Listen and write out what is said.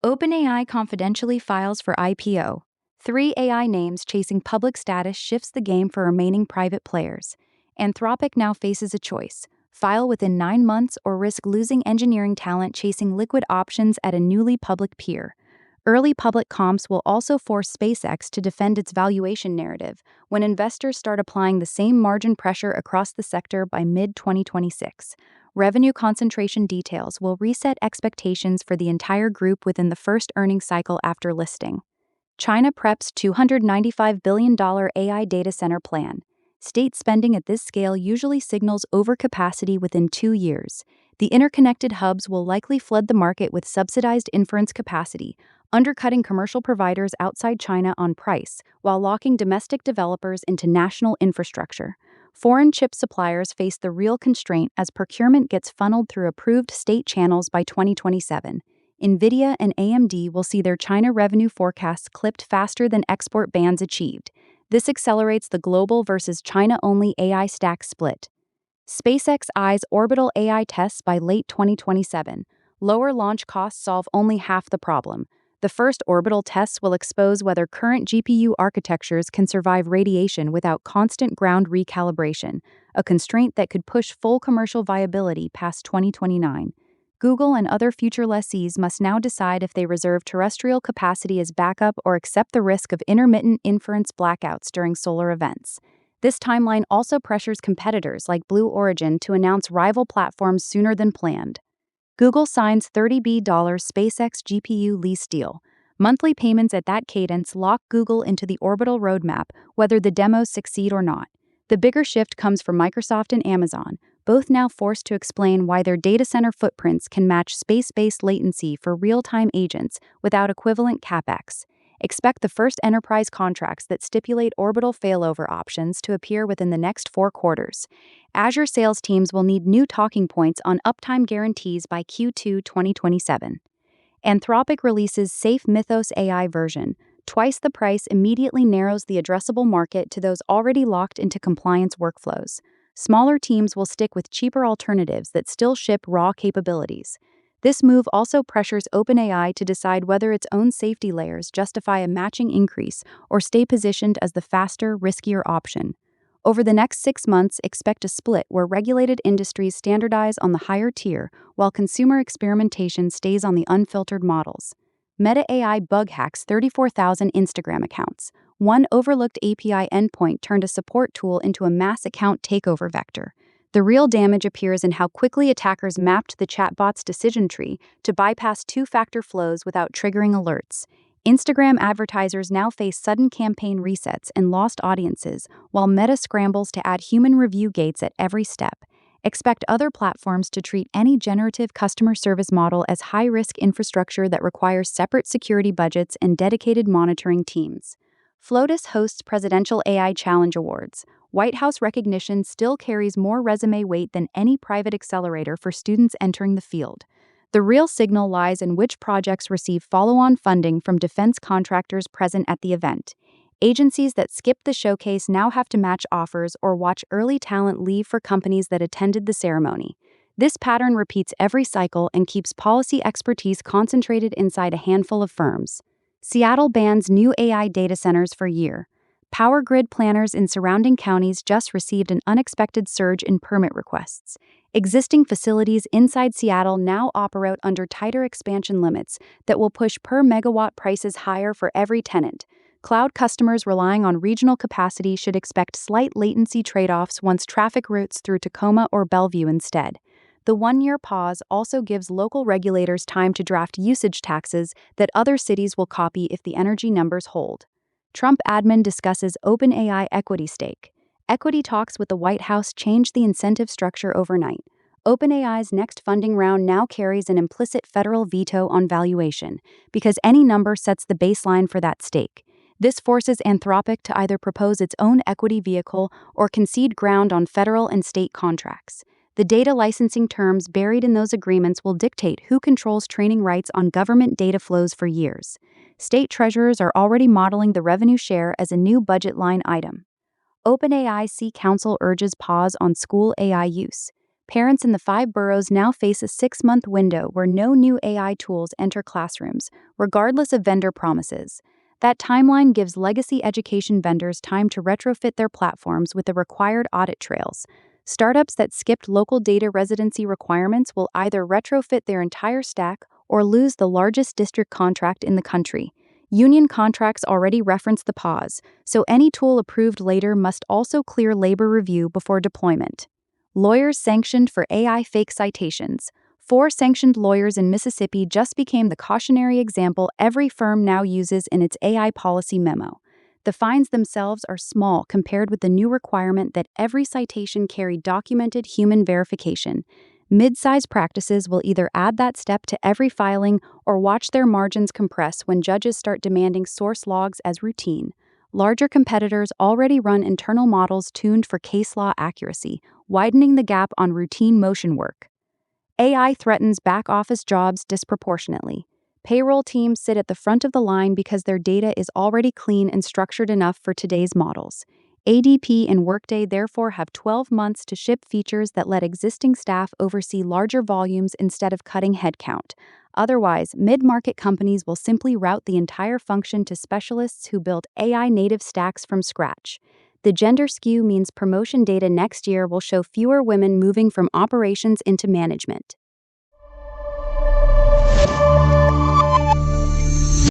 OpenAI confidentially files for IPO. 3 AI names chasing public status shifts the game for remaining private players. Anthropic now faces a choice: file within 9 months or risk losing engineering talent chasing liquid options at a newly public peer. Early public comps will also force SpaceX to defend its valuation narrative when investors start applying the same margin pressure across the sector by mid-2026. Revenue concentration details will reset expectations for the entire group within the first earnings cycle after listing. China preps $295 billion AI data center plan. State spending at this scale usually signals overcapacity within 2 years. The interconnected hubs will likely flood the market with subsidized inference capacity, undercutting commercial providers outside China on price, while locking domestic developers into national infrastructure. Foreign chip suppliers face the real constraint as procurement gets funneled through approved state channels by 2027. NVIDIA and AMD will see their China revenue forecasts clipped faster than export bans achieved. This accelerates the global versus China-only AI stack split. SpaceX eyes Orbital AI tests by late 2027. Lower launch costs solve only half the problem. The first orbital tests will expose whether current GPU architectures can survive radiation without constant ground recalibration, a constraint that could push full commercial viability past 2029. Google and other future lessees must now decide if they reserve terrestrial capacity as backup or accept the risk of intermittent inference blackouts during solar events. This timeline also pressures competitors like Blue Origin to announce rival platforms sooner than planned. Google signs $30 billion SpaceX GPU lease deal. Monthly payments at that cadence lock Google into the Orbital roadmap, whether the demos succeed or not. The bigger shift comes from Microsoft and Amazon, both now forced to explain why their data center footprints can match space-based latency for real-time agents without equivalent CapEx. Expect the first enterprise contracts that stipulate orbital failover options to appear within the next 4 quarters. Azure sales teams will need new talking points on uptime guarantees by Q2 2027. Anthropic releases Safe Mythos AI version. Twice the price immediately narrows the addressable market to those already locked into compliance workflows. Smaller teams will stick with cheaper alternatives that still ship raw capabilities. This move also pressures OpenAI to decide whether its own safety layers justify a matching increase or stay positioned as the faster, riskier option. Over the next 6 months, expect a split where regulated industries standardize on the higher tier while consumer experimentation stays on the unfiltered models. Meta AI bug hacks 34,000 Instagram accounts. One overlooked API endpoint turned a support tool into a mass account takeover vector. The real damage appears in how quickly attackers mapped the chatbot's decision tree to bypass 2-factor flows without triggering alerts. Instagram advertisers now face sudden campaign resets and lost audiences, while Meta scrambles to add human review gates at every step. Expect other platforms to treat any generative customer service model as high-risk infrastructure that requires separate security budgets and dedicated monitoring teams. Flotus hosts Presidential AI Challenge Awards. White House recognition still carries more resume weight than any private accelerator for students entering the field. The real signal lies in which projects receive follow-on funding from defense contractors present at the event. Agencies that skip the showcase now have to match offers or watch early talent leave for companies that attended the ceremony. This pattern repeats every cycle and keeps policy expertise concentrated inside a handful of firms. Seattle bans new AI data centers for a year. Power grid planners in surrounding counties just received an unexpected surge in permit requests. Existing facilities inside Seattle now operate under tighter expansion limits that will push per megawatt prices higher for every tenant. Cloud customers relying on regional capacity should expect slight latency trade-offs once traffic routes through Tacoma or Bellevue instead. The 1-year pause also gives local regulators time to draft usage taxes that other cities will copy if the energy numbers hold. Trump admin discusses OpenAI equity stake. Equity talks with the White House changed the incentive structure overnight. OpenAI's next funding round now carries an implicit federal veto on valuation, because any number sets the baseline for that stake. This forces Anthropic to either propose its own equity vehicle or concede ground on federal and state contracts. The data licensing terms buried in those agreements will dictate who controls training rights on government data flows for years. State treasurers are already modeling the revenue share as a new budget line item. OpenAI Council urges pause on school AI use. Parents in the 5 boroughs now face a 6-month window where no new AI tools enter classrooms, regardless of vendor promises. That timeline gives legacy education vendors time to retrofit their platforms with the required audit trails. Startups that skipped local data residency requirements will either retrofit their entire stack or lose the largest district contract in the country. Union contracts already reference the pause, so any tool approved later must also clear labor review before deployment. Lawyers sanctioned for AI fake citations. 4 sanctioned lawyers in Mississippi just became the cautionary example every firm now uses in its AI policy memo. The fines themselves are small compared with the new requirement that every citation carry documented human verification. Mid-size practices will either add that step to every filing or watch their margins compress when judges start demanding source logs as routine. Larger competitors already run internal models tuned for case law accuracy, widening the gap on routine motion work. AI threatens back-office jobs disproportionately. Payroll teams sit at the front of the line because their data is already clean and structured enough for today's models. ADP and Workday therefore have 12 months to ship features that let existing staff oversee larger volumes instead of cutting headcount. Otherwise, mid-market companies will simply route the entire function to specialists who build AI-native stacks from scratch. The gender skew means promotion data next year will show fewer women moving from operations into management.